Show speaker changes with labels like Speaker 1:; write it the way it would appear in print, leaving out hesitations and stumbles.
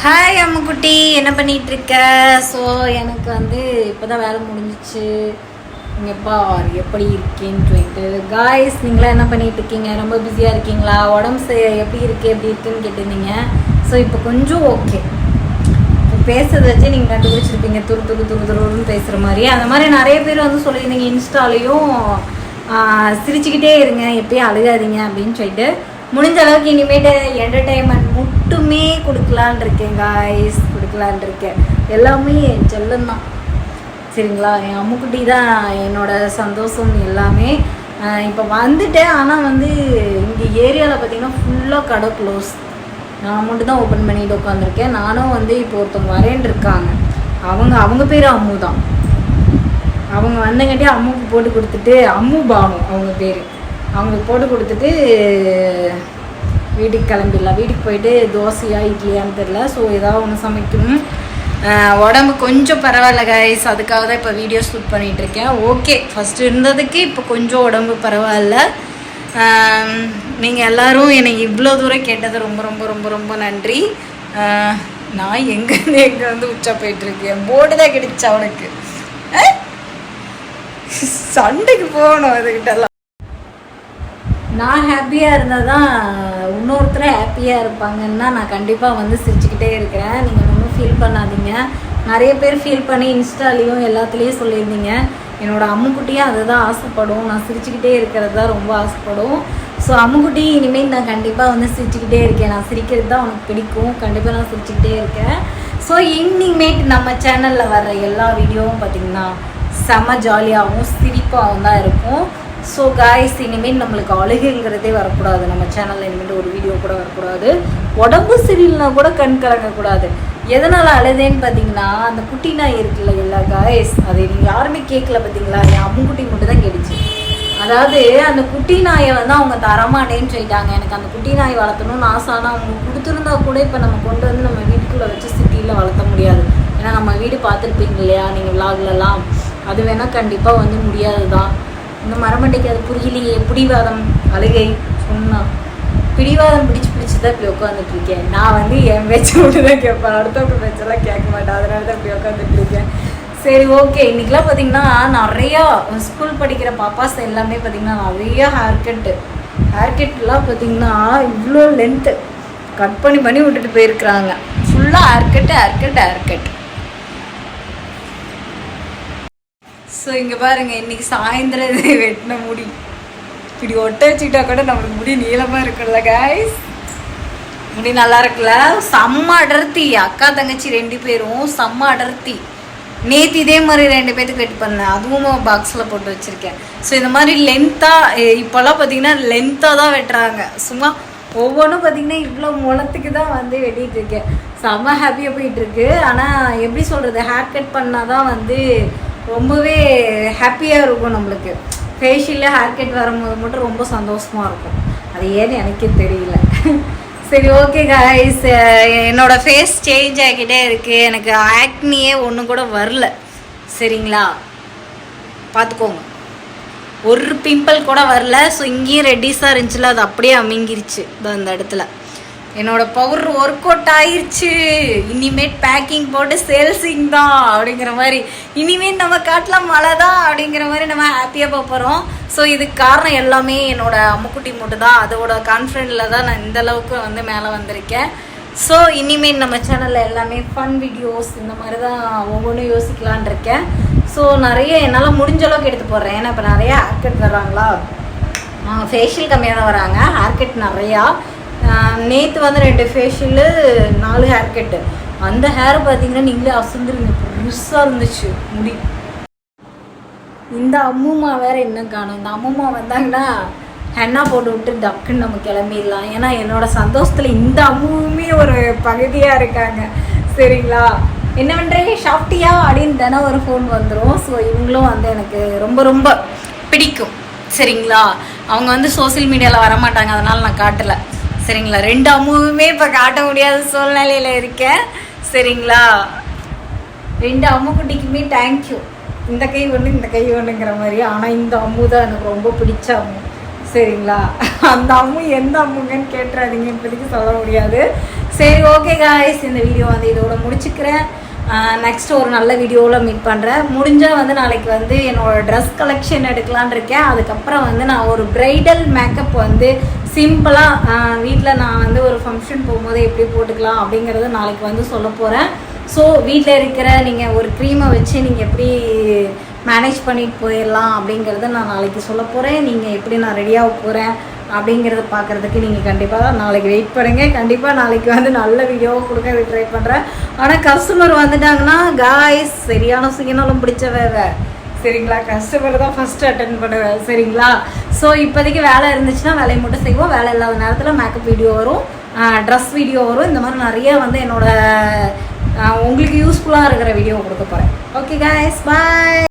Speaker 1: Hi அம்முக்குட்டி, என்ன பண்ணிட்டு இருக்க? ஸோ எனக்கு வந்து இப்போதான் வேலை முடிஞ்சிச்சு. இங்கேப்பா எப்படி இருக்கேன்னு சொல்லிட்டு காய்ஸ், நீங்களாம் என்ன பண்ணிட்டு இருக்கீங்க? ரொம்ப பிஸியாக இருக்கீங்களா? உடம்பு எப்படி இருக்குன்னு கேட்டிருந்தீங்க. ஸோ இப்போ கொஞ்சம் ஓகே. பேசுறத வச்சு நீங்கள் கண்டுபிடிச்சிருப்பீங்க, துருன்னு பேசுகிற மாதிரி. அந்த மாதிரி நிறைய பேர் வந்து சொல்லியிருந்தீங்க இன்ஸ்டாலையும். சிரிச்சுக்கிட்டே இருங்க, எப்பயும் அழுகாதீங்க அப்படின்னு சொல்லிட்டு முடிஞ்ச அளவுக்கு இனிமேட்டு என்டர்டெயின்மெண்ட் மட்டுமே கொடுக்கலான் இருக்கேன் காய்ஸ், கொடுக்கலான் இருக்கேன். எல்லாமே என் செல்லந்தான், சரிங்களா? என் அம்முக்குட்டி தான் என்னோட சந்தோஷம் எல்லாமே. இப்போ வந்துட்டேன், ஆனால் வந்து இங்கே ஏரியாவில் பார்த்தீங்கன்னா ஃபுல்லாக கடை க்ளோஸ். நான் மட்டும் தான் ஓப்பன் பண்ணிட்டு உட்காந்துருக்கேன். நானும் வந்து இப்போ ஒருத்தவங்க வரேன் இருக்காங்க. அவங்க பேர் அம்மு தான். அவங்க வந்தங்காட்டி அம்முக்கு போட்டு கொடுத்துட்டு, அம்மு பானு அவங்க பேர், அவங்களுக்கு போட்டு கொடுத்துட்டு வீட்டுக்கு கிளம்பிடலாம். வீட்டுக்கு போயிட்டு தோசையா இட்லியான்னு தெரில. ஸோ ஏதாவது ஒன்று சமைக்கணும். உடம்பு கொஞ்சம் பரவாயில்ல கைஸ், அதுக்காக தான் இப்போ வீடியோ ஷூட் பண்ணிகிட்ருக்கேன். ஓகே, ஃபஸ்ட்டு இருந்ததுக்கு இப்போ கொஞ்சம் உடம்பு பரவாயில்ல. நீங்கள் எல்லோரும் என்னை இவ்வளோ தூரம் கேட்டது ரொம்ப ரொம்ப ரொம்ப ரொம்ப நன்றி. நான் எங்கே வந்து உச்சா போயிட்டுருக்கேன். போர்டு தான் கிடைச்சா அவனுக்கு சண்டைக்கு போகணும். அதுக்கிட்டலாம் நான் ஹாப்பியாக இருந்தால் தான் இன்னொருத்தர் ஹாப்பியாக இருப்பாங்கன்னா நான் கண்டிப்பாக வந்து சிரிச்சுக்கிட்டே இருக்கிறேன். நீங்கள் ஒன்றும் ஃபீல் பண்ணாதீங்க. நிறைய பேர் ஃபீல் பண்ணி இன்ஸ்டாலேயும் எல்லாத்துலேயும் சொல்லியிருந்தீங்க. என்னோடய அம்முக்குட்டியும் அதை தான் ஆசைப்படும், நான் சிரிச்சுக்கிட்டே இருக்கிறது தான் ரொம்ப ஆசைப்படும். ஸோ அம்முக்குட்டி இனிமேல் நான் கண்டிப்பாக வந்து சிரிச்சுக்கிட்டே இருக்கேன். நான் சிரிக்கிறது தான் உனக்கு பிடிக்கும், கண்டிப்பாக நான் சிரிச்சுக்கிட்டே இருக்கேன். ஸோ இனிமேட் நம்ம சேனலில் வர்ற எல்லா வீடியோவும் பார்த்திங்கன்னா செம்ம ஜாலியாகவும் சிரிப்பாகவும் தான் இருக்கும். ஸோ காய்ஸ், இனிமேல் நம்மளுக்கு அழுகைங்கிறதே வரக்கூடாது. நம்ம சேனலில் இனிமேல் ஒரு வீடியோ கூட வரக்கூடாது. உடம்பு சரியில்லைனா கூட கண் கலங்கக்கூடாது. எதனால் அழுதேன்னு பார்த்தீங்கன்னா, அந்த குட்டி நாய் இருக்குல்ல எல்லா காய்ஸ், அதை நீங்கள் யாருமே கேட்கல பார்த்தீங்களா? என் அம்முக்குட்டி மட்டும் தான் கேட்டுச்சு. அதாவது அந்த குட்டி நாயை வந்து அவங்க தரமாட்டேன்னு சொல்லிட்டாங்க. எனக்கு அந்த குட்டி நாய் வளர்த்தணும்னு ஆசை. ஆனால் அவங்க கொடுத்துருந்தா கூட இப்போ நம்ம கொண்டு வந்து நம்ம வீட்டுக்குள்ளே வச்சு சிட்டியில் வளர்த்த முடியாது. ஏன்னா நம்ம வீடு பார்த்துருப்பீங்க இல்லையா நீங்கள் விளாக்லலாம். அது வேணால் கண்டிப்பாக வந்து முடியாது தான். இந்த மரமண்டைக்கு அது புரியலையே. பிடிவாதம், அழுகை சொன்னா பிடிவாதம் பிடிச்சி தான் இப்படி உட்காந்துட்டு இருக்கேன். நான் வந்து என் பேச்சு மட்டும் தான் கேட்பேன், அடுத்தவங்க பேச்செல்லாம் கேட்க மாட்டேன். அதனால தான் இப்படி உட்காந்துட்டு இருக்கேன். சரி, ஓகே. இன்றைக்கெலாம் பார்த்திங்கன்னா நிறையா ஸ்கூல் படிக்கிற பாப்பாஸ் எல்லாமே பார்த்திங்கன்னா நிறையா ஹேர்கட்லாம் பார்த்திங்கன்னா இவ்வளோ லென்த்து கட் பண்ணி விட்டுட்டு போயிருக்கிறாங்க. ஃபுல்லாக ஹேர்கட். ஸோ இங்கே பாருங்கள், இன்றைக்கி சாயந்தரம் வெட்டின முடி இப்படி ஒட்ட வச்சுக்கிட்டா கூட நம்மளுக்கு முடி நீளமாக இருக்குல்ல கைஸ். முடி நல்லா இருக்குல்ல, செம்ம அடர்த்தி. அக்கா தங்கச்சி 2 பேரும் செம்ம அடர்த்தி. நேற்று இதே மாதிரி 2 பேத்துக்கு வெட்டி பண்ணேன், அதுவும் பாக்ஸில் போட்டு வச்சுருக்கேன். ஸோ இந்த மாதிரி லென்த்தாக இப்போல்லாம் பார்த்திங்கன்னா லென்த்தாக தான் வெட்டுறாங்க. சும்மா ஒவ்வொன்றும் பார்த்திங்கன்னா இவ்வளோ முளத்துக்கு தான் வந்து வெட்டிகிட்ருக்கேன். செம்ம ஹாப்பியாக போயிட்டுருக்கு. ஆனால் எப்படி சொல்கிறது, ஹேர் கட் பண்ணால் தான் வந்து ரொம்பவே ஹாப்பியாக இருக்கும் நம்மளுக்கு. ஃபேஷியலில் ஹேர் கட் வரும்போது மட்டும் ரொம்ப சந்தோஷமாக இருக்கும். அது ஏன்னு எனக்கே தெரியல. சரி, ஓகே காய்ஸ், என்னோடய ஃபேஸ் சேஞ்ச் ஆகிக்கிட்டே இருக்குது. எனக்கு ஆக்னியே ஒன்று கூட வரல, சரிங்களா? பார்த்துக்கோங்க, ஒரு பிம்பிள் கூட வரல. ஸோ இங்கேயும் ரெட்டிஸாக இருந்துச்சுல, அது அப்படியே அமிங்கிருச்சு அந்த இடத்துல. என்னோடய பவர் ஒர்க் அவுட் ஆயிடுச்சு. இனிமேட் பேக்கிங் போட்டு சேல்ஸிங் தான் அப்படிங்கிற மாதிரி. இனிமேல் நம்ம காட்டில் மழை தான் அப்படிங்கிற மாதிரி நம்ம ஹாப்பியாக போகிறோம். ஸோ இதுக்கு காரணம் எல்லாமே என்னோடய அம்முக்குட்டி மட்டும் தான். அதோட கான்ஃபிடென்ட்டில் தான் நான் இந்தளவுக்கு வந்து மேலே வந்திருக்கேன். ஸோ இனிமேல் நம்ம சேனலில் எல்லாமே ஃபன் வீடியோஸ் இந்த மாதிரி தான் ஒவ்வொன்றும் யோசிக்கலான் இருக்கேன். ஸோ நிறைய என்னால் முடிஞ்ச அளவுக்கு எடுத்து போடுறேன். ஏன்னா இப்போ நிறையா ஹேர் கட் வர்றாங்களா, ஃபேஷியல் கம்மியாக தான் வராங்க, ஹேர் கட் நிறையா. நேற்று வந்து 2 ஃபேஷியலு 4 ஹேர் கட்டு. அந்த ஹேர் பார்த்தீங்கன்னா நீங்களே அசந்துருங்க, பெருசாக இருந்துச்சு முடி. இந்த அம்முமா வேறு என்ன காணும். இந்த அம்முமா வந்தாங்கன்னா ஹென்னா போட்டு விட்டு டக்குன்னு நம்ம கிளம்பிடலாம். ஏன்னா என்னோடய சந்தோஷத்தில் இந்த அம்முவுமே ஒரு பகுதியாக இருக்காங்க, சரிங்களா? என்ன பண்ணுறீங்க, ஷாப்டியா அப்படின்னு தானே ஒரு ஃபோன் வந்துடும். ஸோ இவங்களும் வந்து எனக்கு ரொம்ப ரொம்ப பிடிக்கும், சரிங்களா? அவங்க வந்து சோசியல் மீடியாவில் வரமாட்டாங்க, அதனால் நான் காட்டலை, சரிங்களா? 2 அம்முவுமே இப்போ காட்ட முடியாத சூழ்நிலையில் இருக்கேன், சரிங்களா? 2 அம்முக்குட்டிக்குமே தேங்க்யூ. இந்த கை ஒன்று இந்த கை ஒன்றுங்கிற மாதிரி. ஆனால் இந்த அம்மு தான் எனக்கு ரொம்ப பிடிச்ச அம்மு, சரிங்களா? அந்த அம்மு எந்த அம்முங்கன்னு கேட்டுறாதீங்க, இப்போதைக்கு சொல்ல முடியாது. சரி ஓகே காய்ஸ், இந்த வீடியோ வந்து இதோட முடிச்சுக்கிறேன். நெக்ஸ்ட் ஒரு நல்ல வீடியோவில் மீட் பண்ணுறேன். முடிஞ்சால் வந்து நாளைக்கு வந்து என்னோடய ட்ரெஸ் கலெக்ஷன் எடுக்கலான் இருக்கேன். அதுக்கப்புறம் வந்து நான் ஒரு ப்ரைடல் மேக்கப் வந்து சிம்பிளாக வீட்டில் நான் வந்து ஒரு ஃபங்க்ஷன் போகும்போது எப்படி போட்டுக்கலாம் அப்படிங்கிறத நாளைக்கு வந்து சொல்ல போகிறேன். ஸோ வீட்டில் இருக்கிற நீங்கள் ஒரு க்ரீமை வச்சு நீங்கள் எப்படி மேனேஜ் பண்ணிட்டு போயிடலாம் அப்படிங்கிறத நான் நாளைக்கு சொல்ல போகிறேன். நீங்கள் எப்படி நான் ரெடியாக போகிறேன் அப்படிங்கிறத பார்க்குறதுக்கு நீங்கள் கண்டிப்பாக நாளைக்கு வெயிட் பண்ணுங்கள். கண்டிப்பாக நாளைக்கு வந்து நல்ல வீடியோவை கொடுக்க ட்ரை பண்ணுறேன். ஆனால் கஸ்டமர் வந்துட்டாங்கன்னா காய்ஸ் சரியான சிக்னலும் பிடிச்ச வேலை, சரிங்களா? கஸ்டமர் தான் ஃபஸ்ட்டு அட்டென்ட் பண்ணுவேன், சரிங்களா? ஸோ இப்போதைக்கு வேலை இருந்துச்சுன்னா வேலையை மட்டும் செய்வோம். வேலை இல்லாத நேரத்தில் மேக்கப் வீடியோ வரும், ட்ரெஸ் வீடியோ வரும். இந்த மாதிரி நிறைய வந்து என்னோட உங்களுக்கு யூஸ்ஃபுல்லாக இருக்கிற வீடியோ கொடுக்க போகிறேன். ஓகே காய்ஸ், பாய்.